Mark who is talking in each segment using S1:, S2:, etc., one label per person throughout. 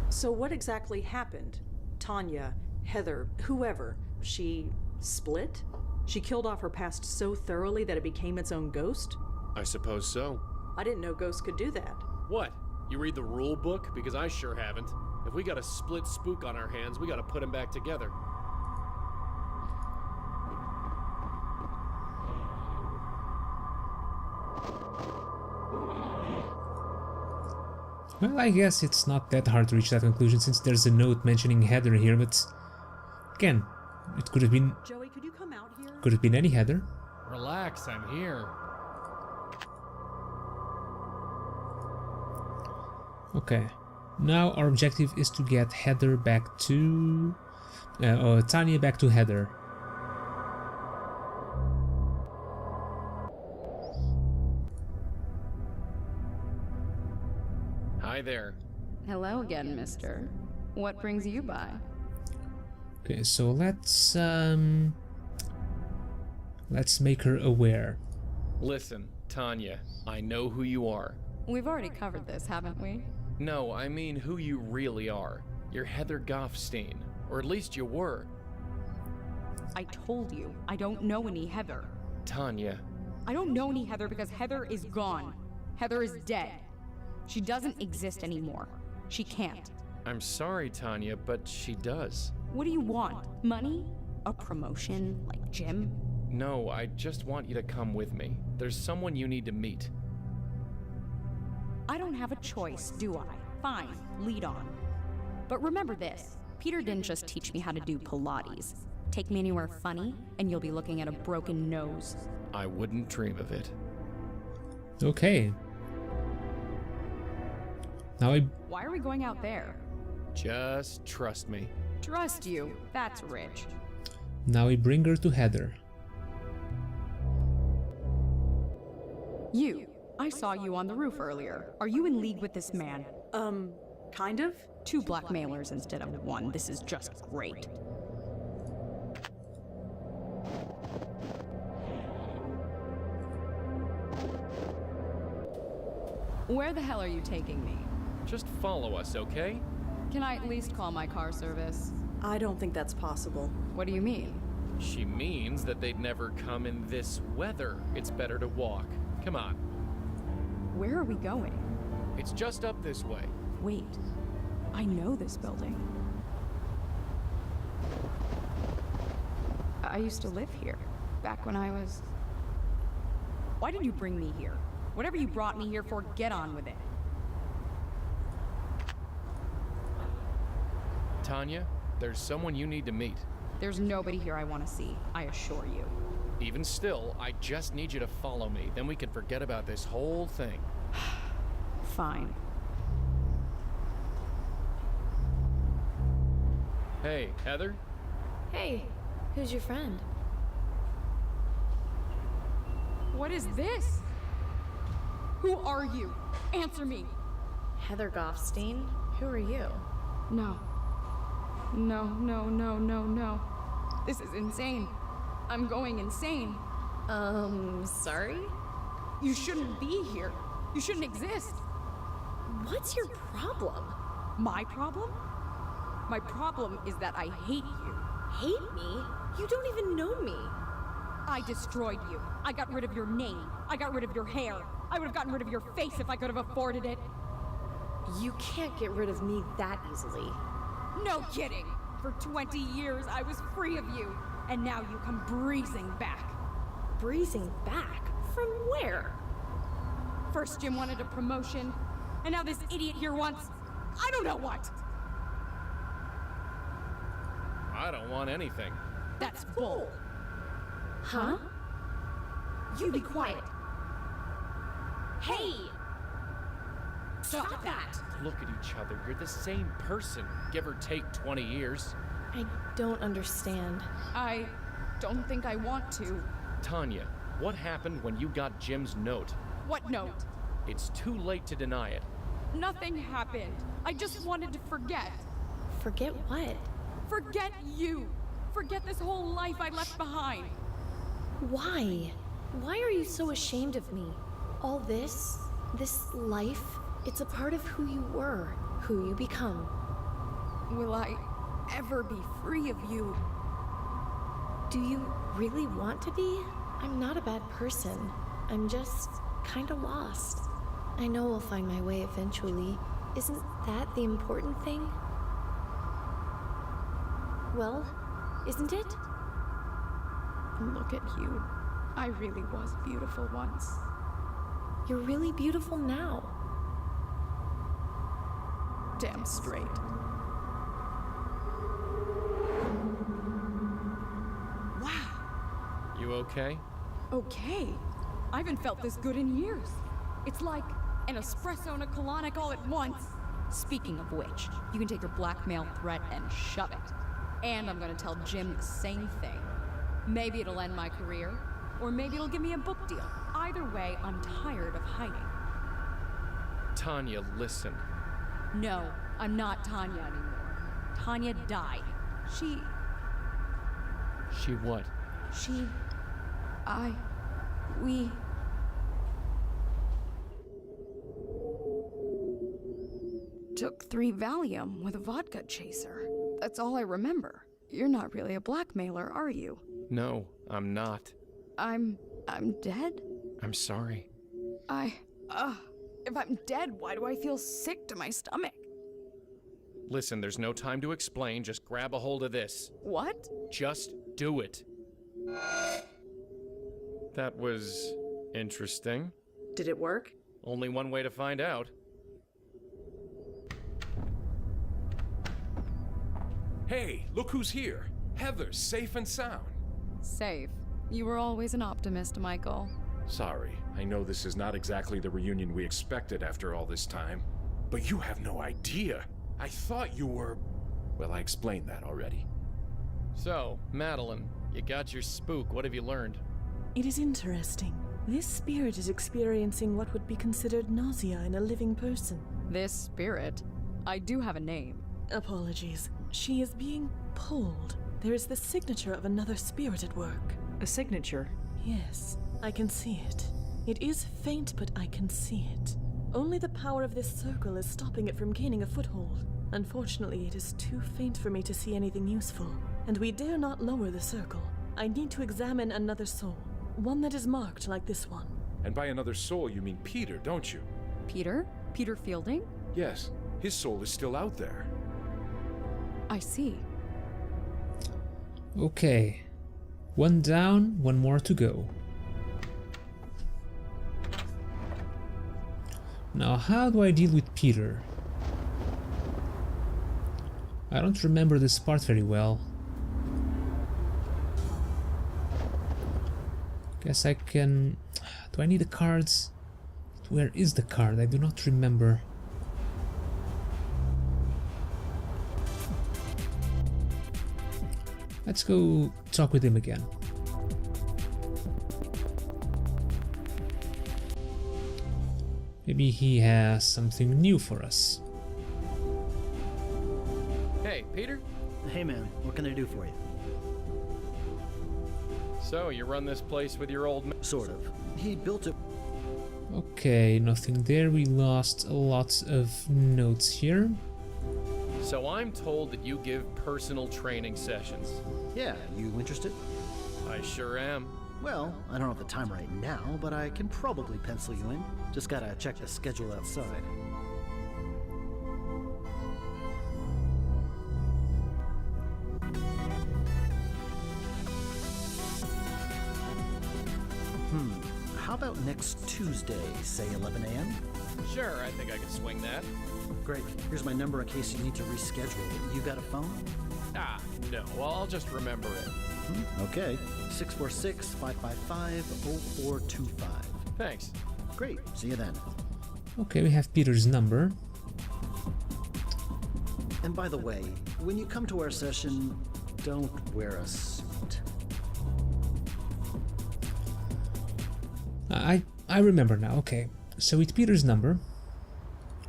S1: So what exactly happened? Tanya, Heather, whoever, she split? She killed off her past so thoroughly that it became its own ghost?
S2: I suppose so.
S1: I didn't know ghosts could do that.
S2: What? You read the rule book? Because I sure haven't. If we got a split spook on our hands, we gotta put him back together.
S3: Well, I guess it's not that hard to reach that conclusion since there's a note mentioning Heather here, but again, it could have been...
S1: Joey, could you come out here?
S3: Could have been any Heather.
S4: Relax, I'm here.
S3: Okay, now our objective is to get Heather back to... Tanya back to Heather.
S2: Hi there.
S5: Hello again, mister. What brings you by?
S3: Okay, so let's make her aware.
S2: Listen, Tanya, I know who you are.
S5: We've already covered this, haven't we?
S2: No, I mean who you really are. You're Heather Goffstein, or at least you were.
S5: I told you, I don't know any Heather.
S2: Tanya.
S5: I don't know any Heather because Heather is gone. Heather is dead. She doesn't exist anymore. She can't.
S2: I'm sorry, Tanya, but she does.
S5: What do you want? Money? A promotion? Like Jim?
S2: No, I just want you to come with me. There's someone you need to meet.
S5: I don't have a choice, do I? Fine, lead on. But remember this, Peter didn't just teach me how to do Pilates. Take me anywhere funny, and you'll be looking at a broken nose.
S2: I wouldn't dream of it.
S3: Okay. Now
S5: Why are we going out there?
S2: Just trust me.
S5: Trust you. That's rich.
S3: we bring her to Heather.
S5: You. I saw you on the roof earlier. Are you in league with this man?
S1: Kind of?
S5: 2 blackmailers instead of 1. This is just great. Where the hell are you taking me?
S2: Just follow us, okay?
S5: Can I at least call my car service?
S1: I don't think that's possible.
S5: What do you mean?
S2: She means that they'd never come in this weather. It's better to walk. Come on.
S5: Where are we going?
S2: It's just up this way.
S5: Wait. I know this building. I used to live here, back when I was... Why did you bring me here? Whatever you brought me here for, get on with it.
S2: Tanya, there's someone you need to meet.
S5: There's nobody here I want to see, I assure you.
S2: Even still, I just need you to follow me. Then we can forget about this whole thing.
S5: Fine.
S2: Hey, Heather?
S6: Hey, who's your friend?
S5: What is this? Who are you? Answer me.
S6: Heather Goffstein? Who are you?
S5: No. No, no, no, no, no. This is insane. I'm going insane.
S6: Sorry?
S5: You shouldn't be here. You shouldn't exist.
S6: What's your problem?
S5: My problem? My problem is that I hate you.
S6: Hate me? You don't even know me.
S5: I destroyed you. I got rid of your name. I got rid of your hair. I would have gotten rid of your face if I could have afforded it.
S6: You can't get rid of me that easily.
S5: No kidding. For 20 years, I was free of you. And now you come breezing back.
S6: Breezing back? From where?
S5: First Jim wanted a promotion, and now this idiot here wants... I don't know what!
S2: I don't want anything.
S5: That's bull.
S6: Huh? You be quiet. Hey! Stop that!
S2: Look at each other. You're the same person, give or take 20 years.
S6: I don't understand.
S5: I don't think I want to.
S2: Tanya, what happened when you got Jim's note?
S5: What note?
S2: It's too late to deny it.
S5: Nothing happened. I just wanted to forget.
S6: Forget what?
S5: Forget you. Forget this whole life I left behind.
S6: Why? Why are you so ashamed of me? All this life, it's a part of who you were, who you become.
S5: will I ever be free of you.
S6: Do you really want to be? I'm not a bad person. I'm just kinda lost. I know I'll find my way eventually. Isn't that the important thing? Well, isn't it?
S5: Look at you. I really was beautiful once.
S6: You're really beautiful now.
S5: Damn straight. Wow.
S2: You okay?
S5: Okay. I haven't felt this good in years. It's like an espresso and a colonic all at once. Speaking of which, you can take your blackmail threat and shove it. And I'm gonna tell Jim the same thing. Maybe it'll end my career, or maybe it'll give me a book deal. Either way, I'm tired of hiding.
S2: Tanya, listen.
S5: No, I'm not Tanya anymore. Tanya died.
S2: She what?
S5: We... took 3 Valium with a vodka chaser. That's all I remember. You're not really a blackmailer, are you?
S2: No, I'm not.
S5: I'm dead?
S2: I'm sorry.
S5: If I'm dead, why do I feel sick to my stomach?
S2: Listen, there's no time to explain. Just grab a hold of this.
S5: What?
S2: Just do it. That was interesting.
S1: Did it work?
S2: Only one way to find out.
S7: Hey, look who's here. Heather's safe and sound.
S5: Safe. You were always an optimist, Michael.
S7: Sorry, I know this is not exactly the reunion we expected after all this time. But you have no idea. I thought you were... Well, I explained that already.
S2: So, Madeline, you got your spook. What have you learned?
S8: It is interesting. This spirit is experiencing what would be considered nausea in a living person.
S5: This spirit? I do have a name.
S8: Apologies. She is being pulled. There is the signature of another spirit at work.
S1: A signature?
S8: Yes, I can see it. It is faint, but I can see it. Only the power of this circle is stopping it from gaining a foothold. Unfortunately, it is too faint for me to see anything useful, and we dare not lower the circle. I need to examine another soul, one that is marked like this one.
S7: And by another soul, you mean Peter, don't you?
S5: Peter? Peter Fielding?
S7: Yes, his soul is still out there.
S5: I see.
S3: Okay. 1 down, 1 more to go. Now, how do I deal with Peter? I don't remember this part very well. Guess I can... Do I need the cards? Where is the card? I do not remember. Let's go talk with him again. Maybe he has something new for us.
S2: Hey, Peter?
S9: Hey man, what can I do for you?
S2: So, you run this place with your old man?
S9: Sort of. He built it.
S3: Okay, nothing there. We lost a lot of notes here.
S2: So I'm told that you give personal training sessions.
S9: Yeah, you interested?
S2: I sure am.
S9: Well, I don't have the time right now, but I can probably pencil you in. Just gotta check the schedule outside. How about next Tuesday, say 11 a.m.?
S2: Sure, I think I could swing that.
S9: Great. Here's my number in case you need to reschedule. You got a phone?
S2: Ah, no, well, I'll just remember it.
S9: Okay. 646-555-0425.
S2: Thanks.
S9: Great. See you then.
S3: Okay, we have Peter's number.
S9: And by the way, when you come to our session, don't wear a suit.
S3: I remember now, okay. So with Peter's number,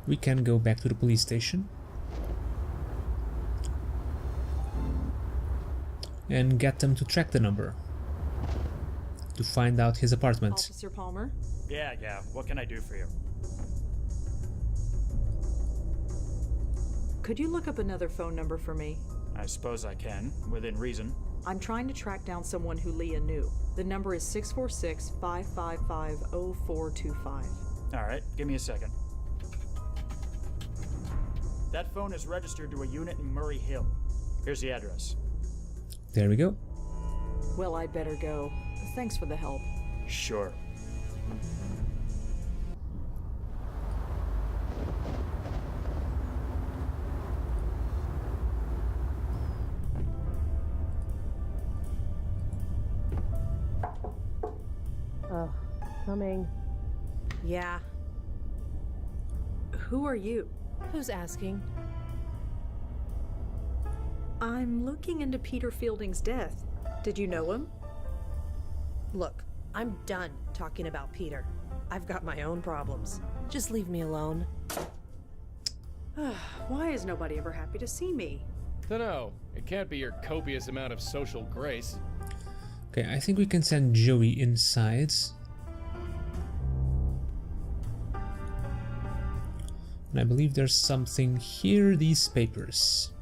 S3: we can go back to the police station and get them to track the number to find out his apartment.
S1: Officer Palmer?
S10: Yeah, what can I do for you?
S1: Could you look up another phone number for me?
S10: I suppose I can, within reason.
S1: I'm trying to track down someone who Leah knew. The number is 646-555-0425.
S10: Alright, give me a second. That phone is registered to a unit in Murray Hill. Here's the address.
S3: There we go.
S1: Well, I'd better go. Thanks for the help.
S10: Sure.
S11: Oh, coming. Yeah.
S1: Who are you?
S11: Who's asking?
S1: I'm looking into Peter Fielding's death. Did you know him?
S11: Look, I'm done talking about Peter. I've got my own problems. Just leave me alone.
S1: Why is nobody ever happy to see me?
S2: Dunno. It can't be your copious amount of social grace.
S3: Okay, I think we can send Joey inside. And I believe there's something here, these papers.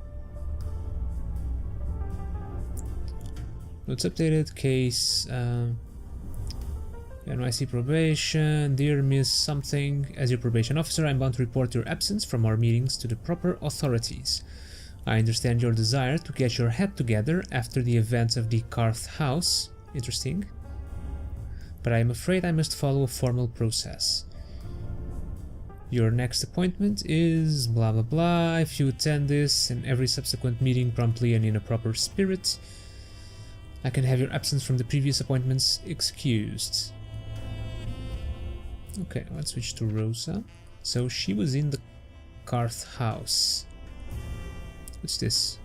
S3: Notes updated, case, NYC probation, dear Miss something. As your probation officer, I'm bound to report your absence from our meetings to the proper authorities. I understand your desire to get your head together after the events of the Karth House. Interesting. But I am afraid I must follow a formal process. Your next appointment is blah blah blah. If you attend this and every subsequent meeting promptly and in a proper spirit, I can have your absence from the previous appointments excused. Okay, let's switch to Rosa. So she was in the Karth House. What's this?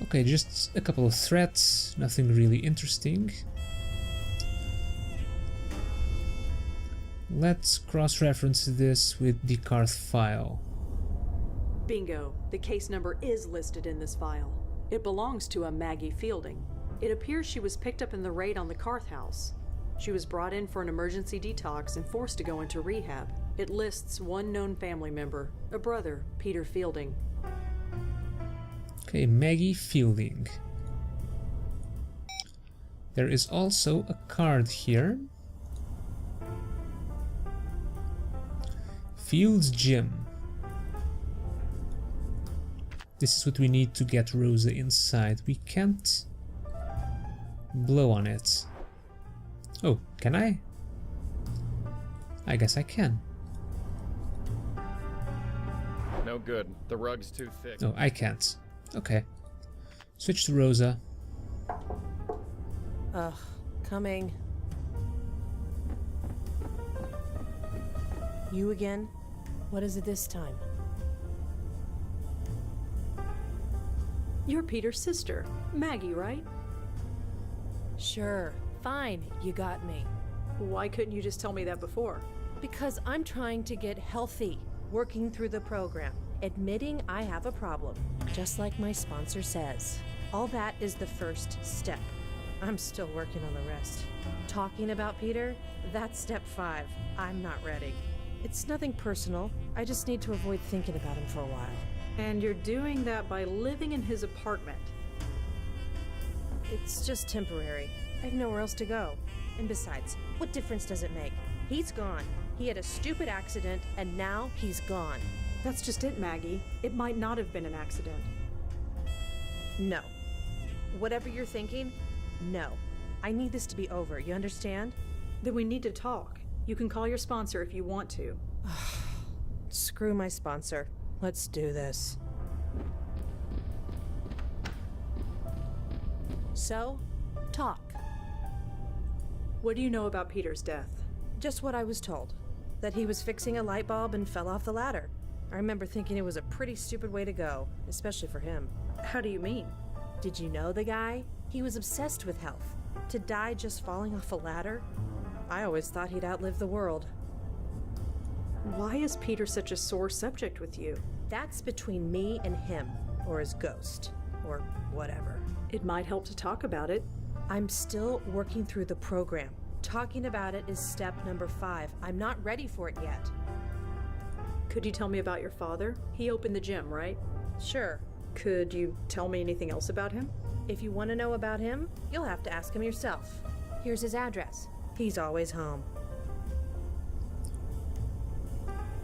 S3: Okay, just a couple of threats, nothing really interesting. Let's cross-reference this with the Karth file.
S1: Bingo. The case number is listed in this file. It belongs to a Maggie Fielding. It appears she was picked up in the raid on the Karth house. She was brought in for an emergency detox and forced to go into rehab. It lists one known family member, a brother, Peter Fielding.
S3: Okay, Maggie Fielding. There is also a card here. Fields Gym. This is what we need to get Rosa inside. We can't blow on it. Oh, can I? I guess I can.
S2: No good. The rug's too thick.
S3: No, I can't. Okay. Switch to Rosa.
S11: Ugh, coming. You again? What is it this time?
S1: You're Peter's sister, Maggie, right?
S11: Sure, fine, you got me.
S1: Why couldn't you just tell me that before?
S11: Because I'm trying to get healthy, working through the program, admitting I have a problem, just like my sponsor says. All that is the first step. I'm still working on the rest. Talking about Peter, that's step 5. I'm not ready. It's nothing personal. I just need to avoid thinking about him for a while.
S1: And you're doing that by living in his apartment.
S11: It's just temporary. I have nowhere else to go. And besides, what difference does it make? He's gone. He had a stupid accident, and now he's gone.
S1: That's just it, Maggie. It might not have been an accident.
S11: No. Whatever you're thinking, no. I need this to be over, you understand?
S1: Then we need to talk. You can call your sponsor if you want to.
S11: Screw my sponsor. Let's do this. So, talk.
S1: What do you know about Peter's death?
S11: Just what I was told. That he was fixing a light bulb and fell off the ladder. I remember thinking it was a pretty stupid way to go, especially for him.
S1: How do you mean?
S11: Did you know the guy? He was obsessed with health. To die just falling off a ladder? I always thought he'd outlive the world.
S1: Why is Peter such a sore subject with you?
S11: That's between me and him, or his ghost, or whatever.
S1: It might help to talk about it.
S11: I'm still working through the program. Talking about it is step number 5. I'm not ready for it yet.
S1: Could you tell me about your father? He opened the gym, right?
S11: Sure.
S1: Could you tell me anything else about him?
S11: If you want to know about him, you'll have to ask him yourself. Here's his address. He's always home.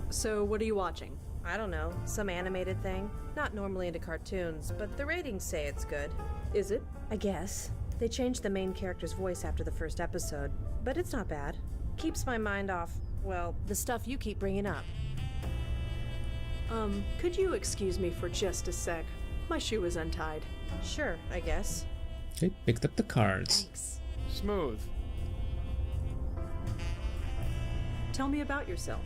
S1: So, what are you watching?
S11: I don't know, some animated thing. Not normally into cartoons, but the ratings say it's good.
S1: Is it?
S11: I guess. They changed the main character's voice after the first episode, but it's not bad. Keeps my mind off, well, the stuff you keep bringing up.
S1: Could you excuse me for just a sec? My shoe is untied.
S11: Sure, I guess.
S3: Okay, picked up the cards.
S1: Thanks.
S2: Smooth.
S1: Tell me about yourself.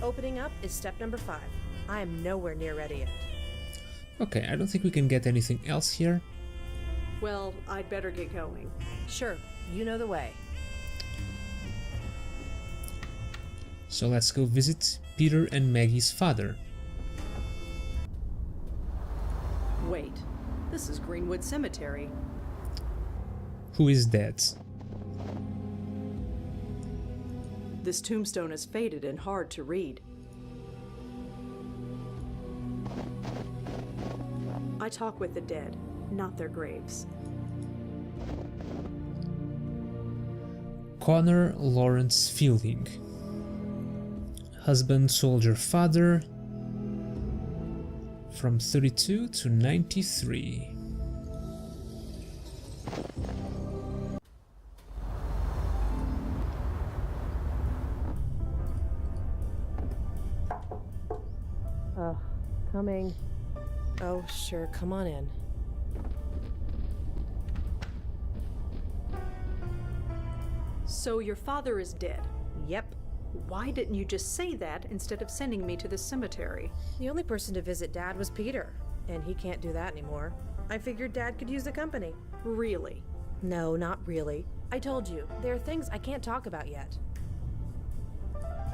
S11: Opening up is step number 5. I am nowhere near ready yet.
S3: Okay, I don't think we can get anything else here.
S1: Well, I'd better get going.
S11: Sure, you know the way.
S3: So let's go visit Peter and Maggie's father.
S1: Wait, this is Greenwood Cemetery.
S3: Who is dead?
S1: This tombstone is faded and hard to read. I talk with the dead, not their graves.
S3: Connor Lawrence Fielding. Husband, soldier, father. From 32 to 93.
S11: Coming. Oh, sure, come on in.
S1: So your father is dead?
S11: Yep.
S1: Why didn't you just say that instead of sending me to the cemetery?
S11: The only person to visit Dad was Peter, and he can't do that anymore. I figured Dad could use the company.
S1: Really?
S11: No, not really. I told you, there are things I can't talk about yet.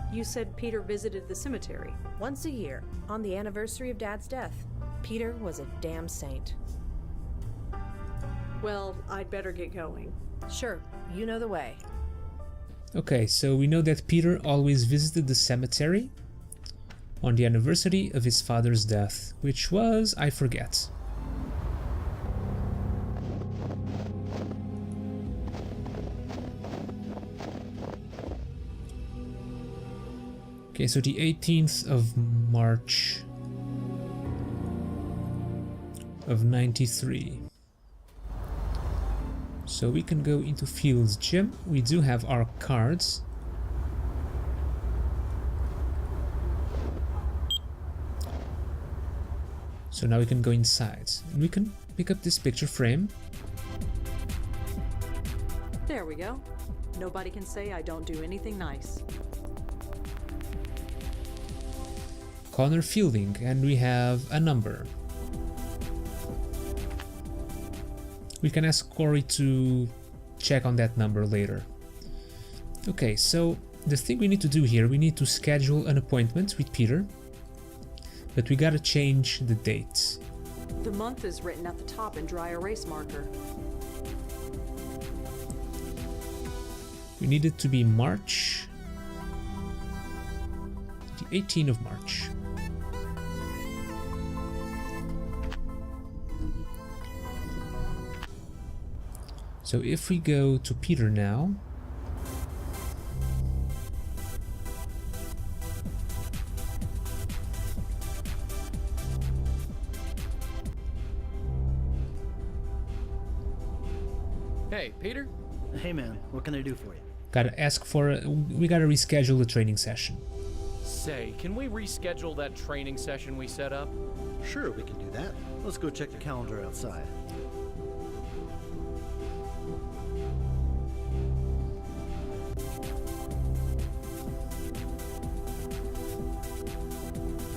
S1: You said Peter visited the cemetery.
S11: Once a year, on the anniversary of Dad's death. Peter was a damn saint.
S1: Well, I'd better get going.
S11: Sure, you know the way.
S3: Okay, so we know that Peter always visited the cemetery on the anniversary of his father's death, which was, I forget. Okay, so the 18th of March of 93. So we can go into Field's gym. We do have our cards. So now we can go inside and we can pick up this picture frame.
S1: There we go. Nobody can say I don't do anything nice.
S3: Connor Fielding, and we have a number. We can ask Corey to check on that number later. Okay, so the thing we need to do here, we need to schedule an appointment with Peter, but we gotta change the date.
S1: The month is written at the top in dry erase marker.
S3: We need it to be March, the 18th of March. So if we go to Peter now,
S2: Hey, Peter?
S9: Hey man, what can I do for you?
S3: gotta ask for we gotta reschedule the training session.
S2: Say, can we reschedule that training session we set up?
S9: Sure, we can do that. Let's go check the calendar outside.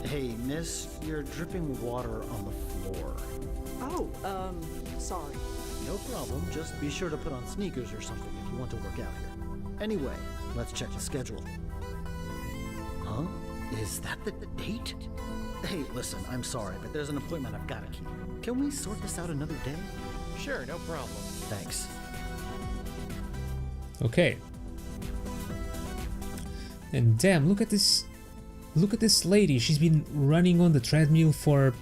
S9: Hey, miss, you're dripping water on the floor.
S1: Oh, sorry.
S9: No problem, just be sure to put on sneakers or something if you want to work out here. Anyway, let's check the schedule. Huh? Is that the date? Hey, listen, I'm sorry, but there's an appointment I've got to keep. Can we sort this out another day?
S2: Sure, no problem.
S9: Thanks.
S3: Okay. And damn, look at this. Look at this lady. She's been running on the treadmill for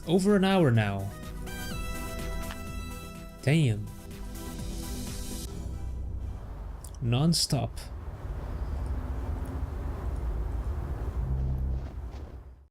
S3: over an hour now. Damn. Non-stop.